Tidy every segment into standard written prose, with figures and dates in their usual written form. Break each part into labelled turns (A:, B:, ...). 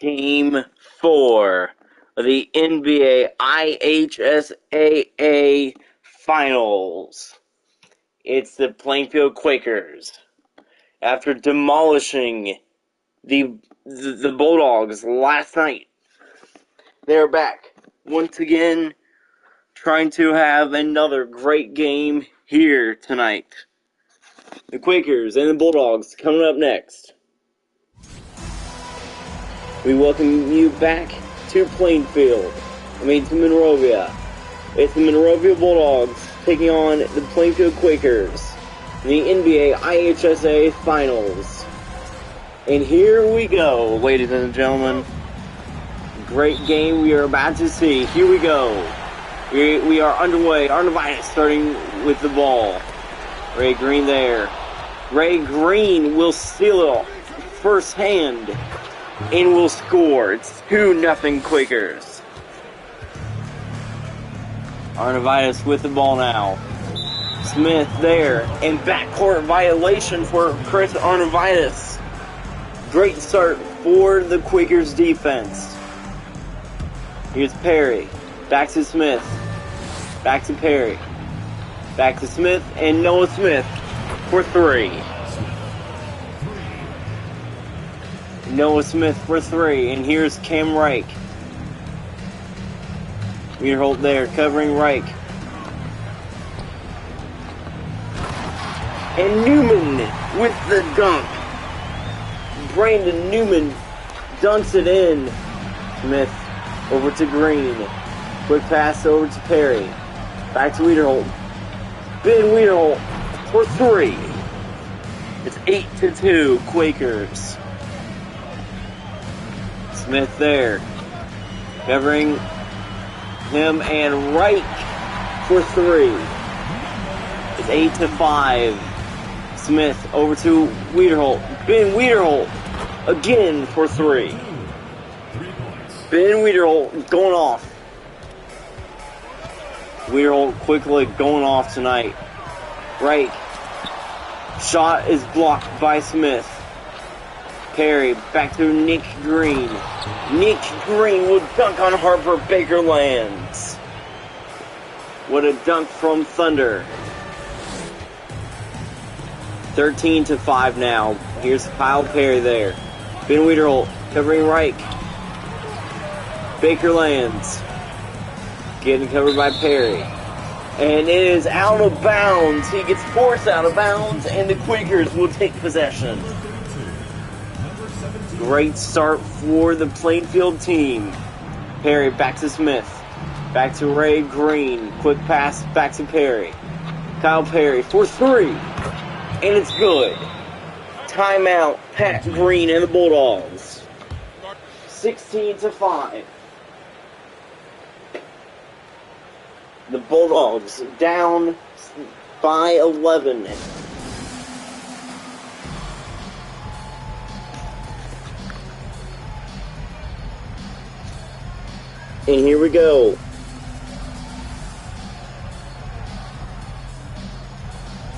A: Game 4 of the NBA IHSAA Finals. It's the Plainfield Quakers. After demolishing the Bulldogs last night, they're back once again, trying to have another great game here tonight. The Quakers and the Bulldogs coming up next. We welcome you back to Plainfield. To Monrovia. It's the Monrovia Bulldogs taking on the Plainfield Quakers in the NBA IHSA Finals. And here we go, ladies and gentlemen. Great game we are about to see. Here we go. We are underway. Arnovitis starting with the ball. Ray Green there. Ray Green will steal it off first hand and will score. It's 2-0 Quakers. Arnovitis with the ball now. Smith there, and backcourt violation for Chris Arnovitis. Great start for the Quakers defense. Here's Perry. Back to Smith. Back to Perry. Back to Smith, and Noah Smith for three. Noah Smith for three, and here's Cam Reich. Weirholt there, covering Reich. And Newman with the dunk. Brandon Newman dunks it in. Smith over to Green. Quick pass over to Perry. Back to Weirholt. Ben Weirholt for three. It's 8-2 Quakers. Smith there, covering him, and Reich for three. It's 8-5. Smith over to Weirholt. Ben Weirholt again for three. Ben Weirholt going off. Weirholt quickly going off tonight. Reich. Shot is blocked by Smith. Perry back to Nick Green. Nick Green will dunk on Harper Baker lands. What a dunk from Thunder. 13-5 now. Here's Kyle Perry there. Ben Weirholt covering Reich. Baker lands. Getting covered by Perry. And it is out of bounds. He gets forced out of bounds, and the Quakers will take possession. Great start for the Plainfield team. Perry back to Smith. Back to Ray Green. Quick pass back to Perry. Kyle Perry for three. And it's good. Timeout, Pat Green and the Bulldogs. 16-5. The Bulldogs down by 11. And here we go.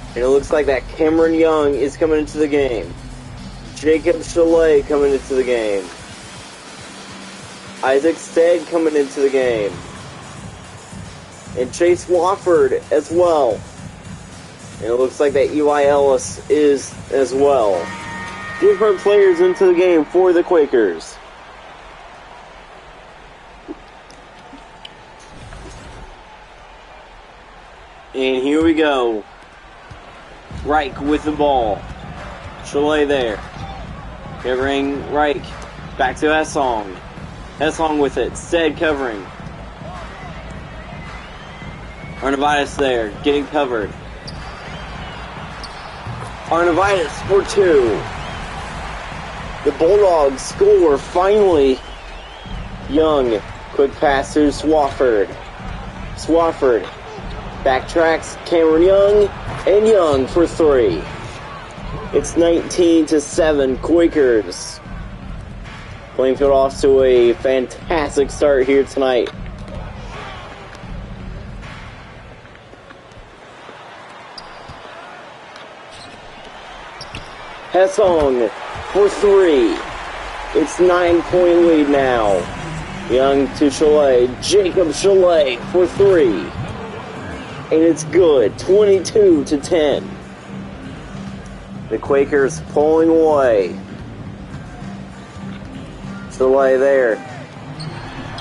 A: And it looks like that Cameron Young is coming into the game. Jacob Chalet coming into the game. Isaac Stead coming into the game. And Chase Wofford as well. And it looks like that Eli Ellis is as well. Different players into the game for the Quakers. And here we go. Reich with the ball. Chalet there. Covering Reich. Back to Hessong. Hessong with it. Stead covering. Arnovitis there. Getting covered. Arnovitis for two. The Bulldogs score finally. Young. Quick pass to Swafford. Swafford. Backtracks, Cameron Young, and Young for three. It's 19-7 Quakers. Plainfield off to a fantastic start here tonight. Hessong for three. It's 9-point lead now. Young to Chalet. Jacob Chalet for 3. And it's good. 22-10. The Quakers pulling away. Chalet there.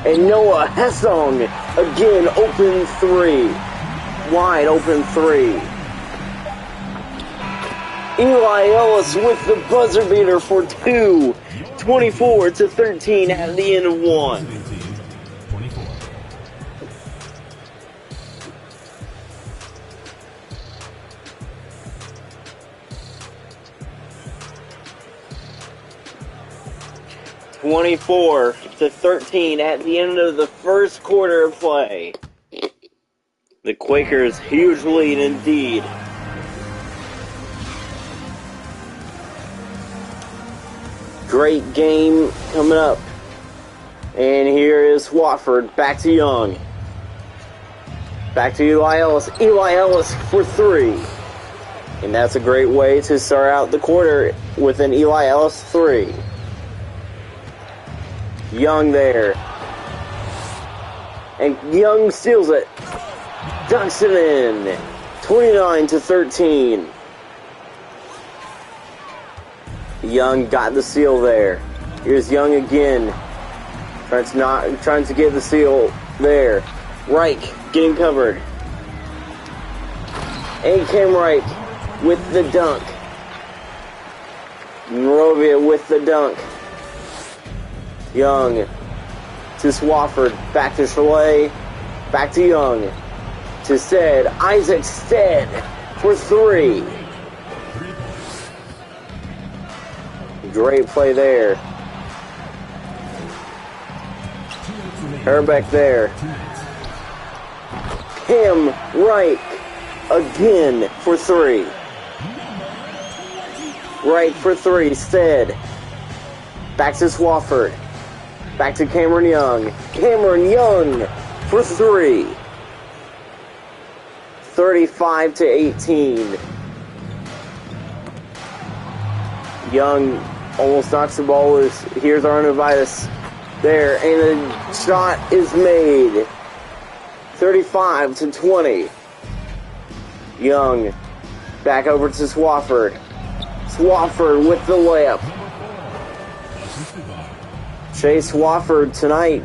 A: And Noah Hessong again, open 3. Wide open 3. Eli Ellis with the buzzer beater for 2. 24-13 at the end of 1. 24-13 at the end of the first quarter of play. The Quakers' huge lead indeed. Great game coming up. And here is Watford. Back to Young. Back to Eli Ellis. Eli Ellis for 3. And that's a great way to start out the quarter with an Eli Ellis 3. Young there. And Young steals it. Dunks it in. 29-13. Young got the steal there. Here's Young again. Trying to get the steal there. Reich getting covered. And Cam Reich with the dunk. Monrovia with the dunk. Young to Swafford, back to Chalet, back to Young, to Stead, Isaac Stead for 3. Great play there. Herbeck there. Cam Wright again for 3. Wright for 3, Stead. Back to Swafford. Back to Cameron Young. Cameron Young for 3. 35-18. Young almost knocks the ball loose. Here's Arnovitis there, and the shot is made. 35-20. Young back over to Swafford. Swafford with the layup. Chase Swafford tonight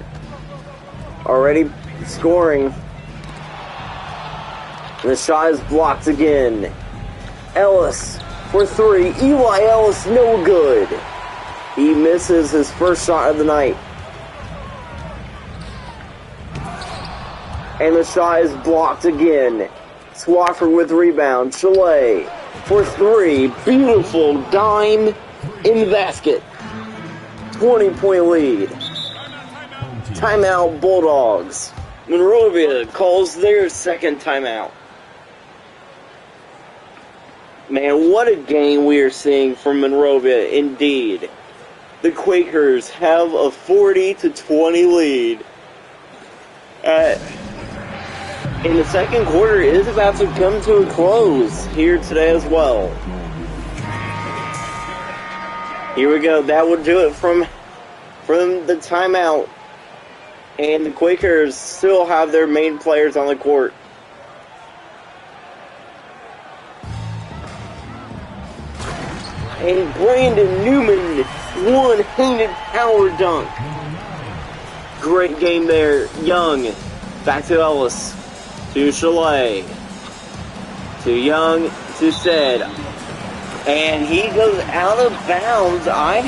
A: already scoring. The shot is blocked again. Ellis for 3. Eli Ellis no good. He misses his first shot of the night. And the shot is blocked again. Swafford with rebound. Chalet for 3. Beautiful dime in the basket. 20-point lead. Timeout Bulldogs. Monrovia calls their second timeout. Man, what a game we are seeing from Monrovia indeed. The Quakers have a 40-20 lead. In the second quarter is about to come to a close here today as well. Here we go. That will do it from the timeout. And the Quakers still have their main players on the court. And Brandon Newman, one-handed power dunk. Great game there. Young, back to Ellis, to Chalet, to Young, to Stead. And he goes out of bounds. I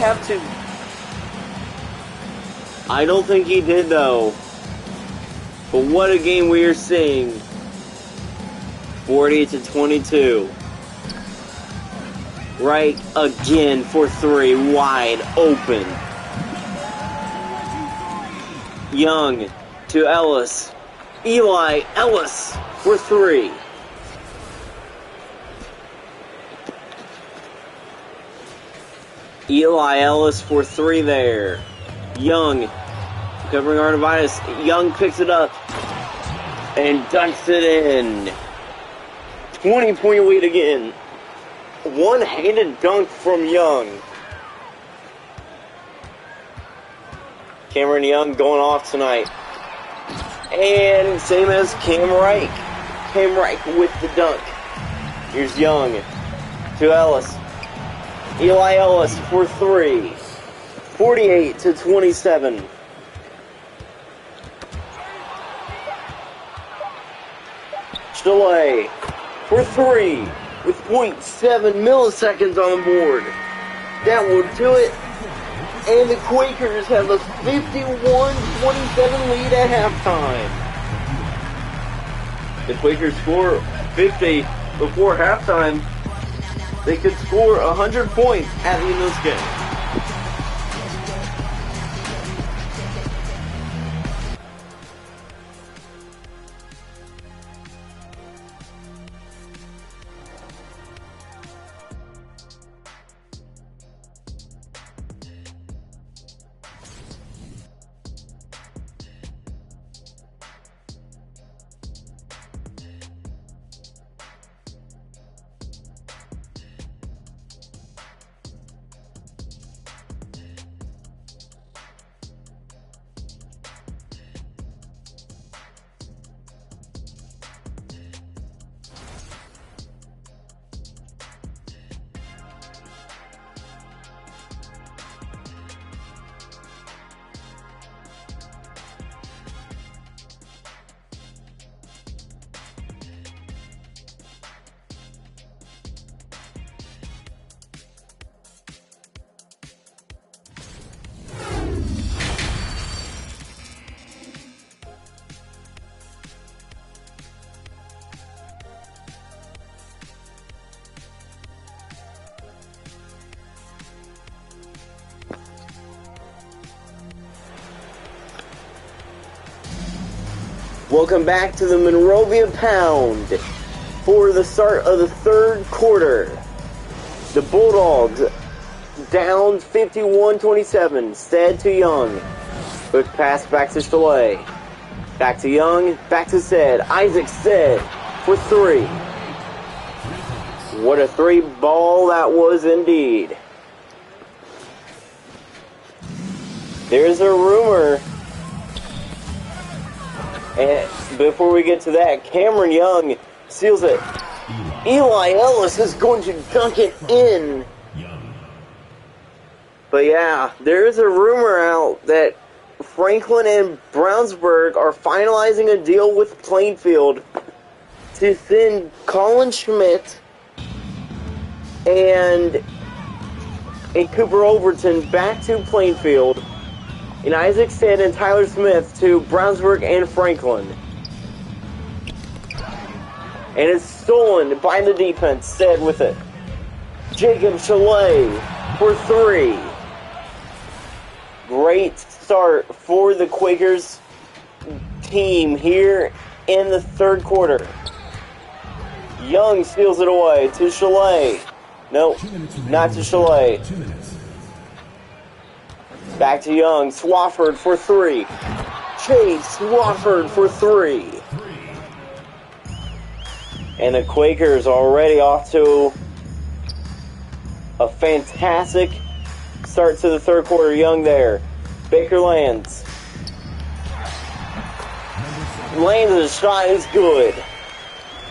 A: don't think he did, though. But what a game we are seeing. 40-22. Right again for 3. Wide open. Young to Ellis. Eli Ellis for 3. Eli Ellis for 3 there. Young covering Arnovitis. Young picks it up and dunks it in. 20-point lead again. One-handed dunk from Young. Cameron Young going off tonight. And same as Cam Reich. Cam Reich with the dunk. Here's Young to Ellis. Eli Ellis for three. 48-27. Chalet for three with 0.7 milliseconds on the board. That will do it. And the Quakers have a 51-27 lead at halftime. The Quakers score 50 before halftime. They could score 100 points at the end of this game. Welcome back to the Monrovia Pound for the start of the third quarter. The Bulldogs down 51-27. Stead to Young. Quick pass back to Chalet. Back to Young. Back to Stead. Isaac Stead for three. What a three ball that was indeed. There's a rumor. And before we get to that, Cameron Young seals it. Eli Ellis is going to dunk it in. But yeah, there is a rumor out that Franklin and Brownsburg are finalizing a deal with Plainfield to send Colin Schmidt and Cooper Overton back to Plainfield, and Isaac Stead and Tyler Smith to Brownsburg and Franklin. And it's stolen by the defense. Stead with it. Jacob Chalet for three. Great start for the Quakers team here in the third quarter. Young steals it away to Chalet. Nope, not to Chalet. Back to Young. Swafford for three. Chase Swafford for three. And the Quakers already off to a fantastic start to the third quarter. Young there. Baker lands. The shot is good.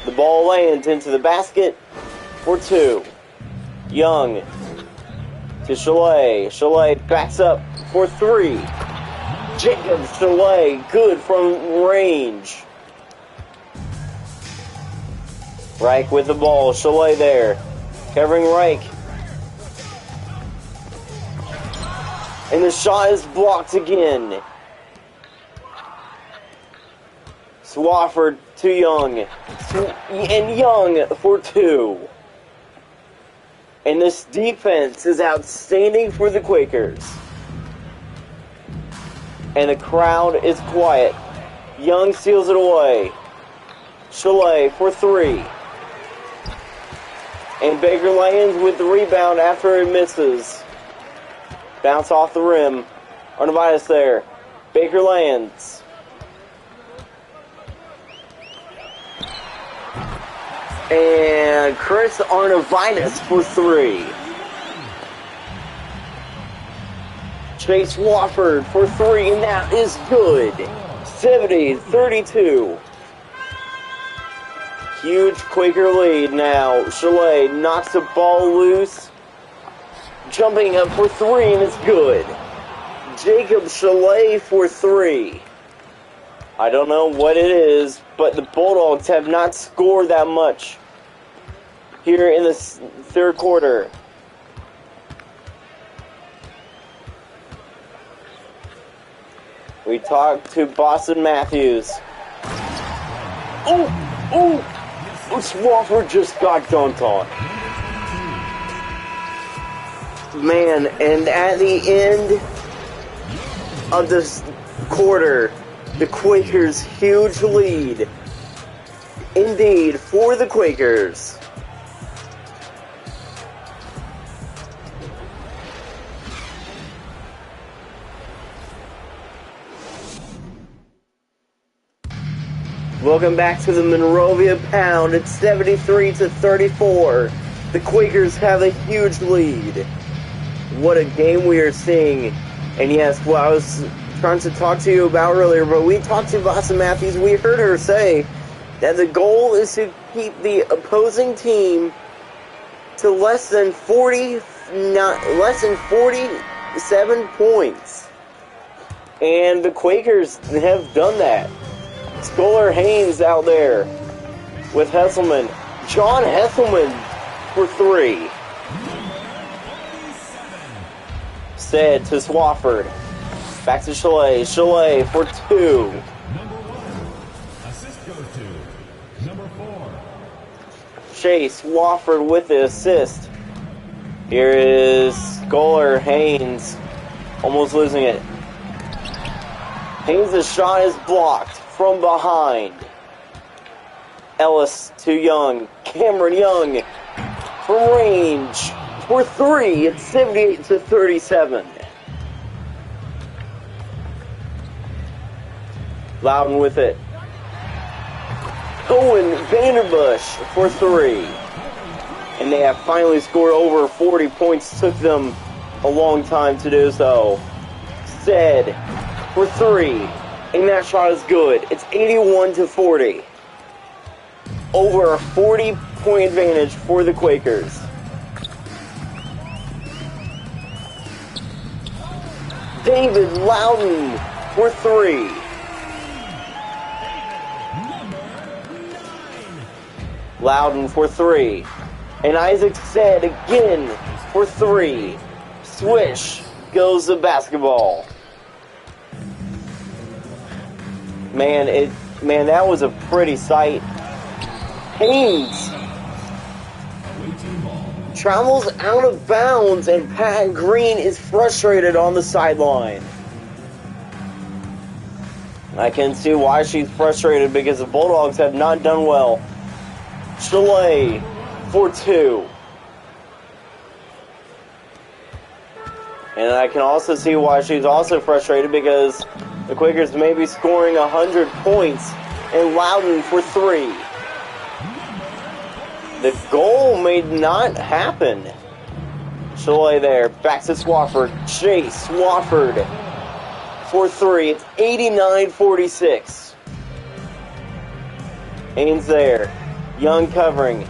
A: The ball lands into the basket for two. Young to Chalet. Chalet backs up for three. Jacob Chalet, good from range. Reich with the ball. Chalet there. Covering Reich. And the shot is blocked again. Swafford to Young. And Young for two. And this defense is outstanding for the Quakers. And the crowd is quiet. Young steals it away. Chalet for three. And Baker lands with the rebound after it misses. Bounce off the rim. Arnavitas there. Baker lands. And Chris Arnavitas for three. Chase Wofford for three, and that is good. 70-32. Huge Quaker lead now. Chalet knocks the ball loose. Jumping up for three, and it's good. Jacob Chalet for three. I don't know what it is, but the Bulldogs have not scored that much here in the third quarter. We talked to Boston Matthews. Swofford just got dunked on. Man, and at the end of this quarter, the Quakers' huge lead. Indeed, for the Quakers. Welcome back to the Monrovia Pound. It's 73-34. The Quakers have a huge lead. What a game we are seeing. And yes, what I was trying to talk to you about earlier, but we talked to Boston Matthews. We heard her say that the goal is to keep the opposing team to less than 47 points. And the Quakers have done that. Scholar Haynes out there with Hesselman. John Hesselman for three. Said to Swofford. Back to Chalet. Chalet for two.
B: Number 1. Assist goes to number 4.
A: Chase Wofford with the assist. Here is Scholar Haynes. Almost losing it. Haynes' shot is blocked from behind. Ellis to Young. Cameron Young from range for three. It's 78-37. Loudon with it. Owen Vanderbush for three. And they have finally scored over 40 points. Took them a long time to do so. Said for three. And that shot is good. It's 81-40. Over a 40-point advantage for the Quakers. David Loudon for three. Loudon for three. And Isaac Said again for three. Swish goes the basketball. Man, that was a pretty sight. Haynes travels out of bounds, and Pat Green is frustrated on the sideline. I can see why she's frustrated, because the Bulldogs have not done well. Chalet for two. And I can also see why she's also frustrated, because the Quakers may be scoring 100 points, and Loudon for three. The goal may not happen. Chalet there, back to Swofford. Chase Swofford for three. It's 89-46. Haynes there. Young covering.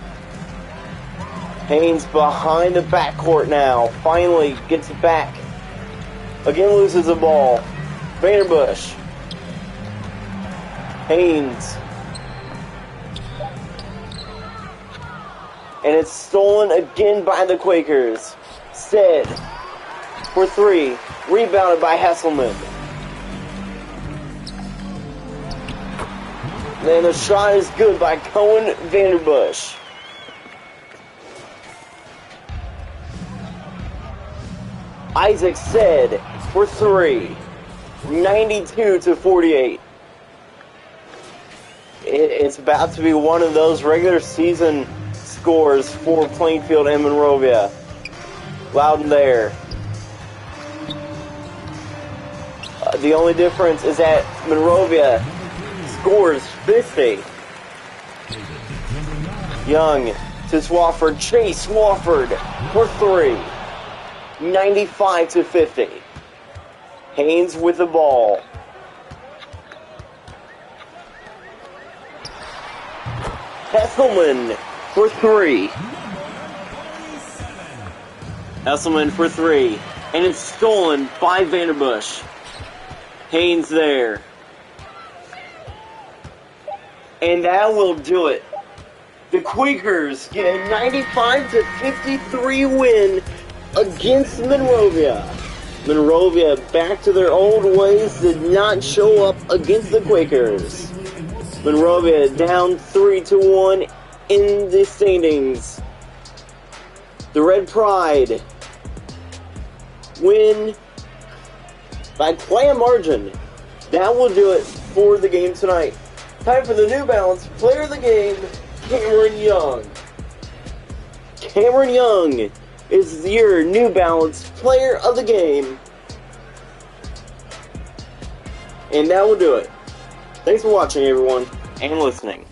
A: Haynes behind the backcourt now. Finally gets it back. Again loses the ball. Vanderbush. Haynes. And it's stolen again by the Quakers. Said for three. Rebounded by Hesselman. And the shot is good by Cohen Vanderbush. Isaac Said for three. 92-48. It's about to be one of those regular season scores for Plainfield and Monrovia. Loudon there. The only difference is that Monrovia scores 50. Young to Swofford. Chase Swofford for three. 95-50. Haynes with the ball. Hesselman for 3. Hesselman for 3. And it's stolen by Vanderbush. Haynes there. And that will do it. The Quakers get a 95-53 win against Monrovia. Monrovia, back to their old ways, did not show up against the Quakers. Monrovia down 3-1 in the standings. The Red Pride win by quite a margin. That will do it for the game tonight. Time for the New Balance Player of the Game, Cameron Young. Cameron Young is your New Balance Player of the Game. And that will do it. Thanks for watching, everyone, and listening.